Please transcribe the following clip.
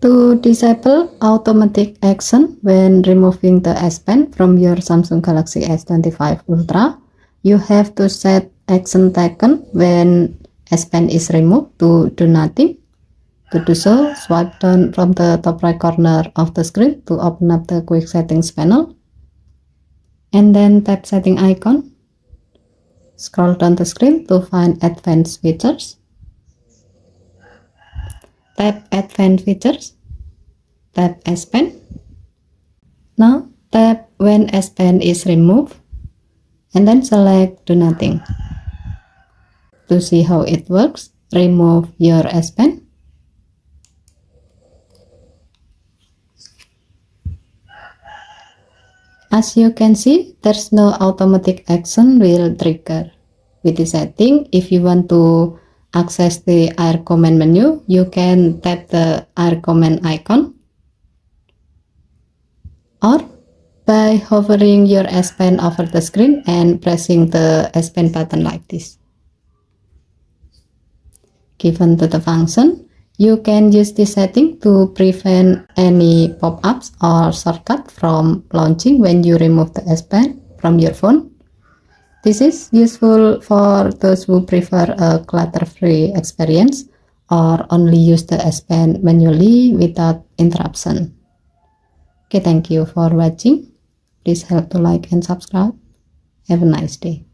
To disable automatic action when removing the S Pen from your Samsung Galaxy S25 Ultra, you have to set action taken when S Pen is removed to do nothing. To do so, swipe down from the top right corner of the screen to open up the quick settings panel, and then tap setting icon. Scroll down the screen to find advanced features. Tap advanced features. Tap S Pen. Now tap when S Pen is removed and then select do nothing. To see how it works, remove your S Pen. As you can see, there's no automatic action will trigger. With this setting, if you want to access the air command menu, you can tap the air command icon, or by hovering your S Pen over the screen and pressing the S Pen button like this. Given to the function, you can use this setting to prevent any pop-ups or shortcut from launching when you remove the S Pen from your phone. This is useful for those who prefer a clutter-free experience or only use the S Pen manually without interruption. Okay, thank you for watching. Please help to like and subscribe. Have a nice day.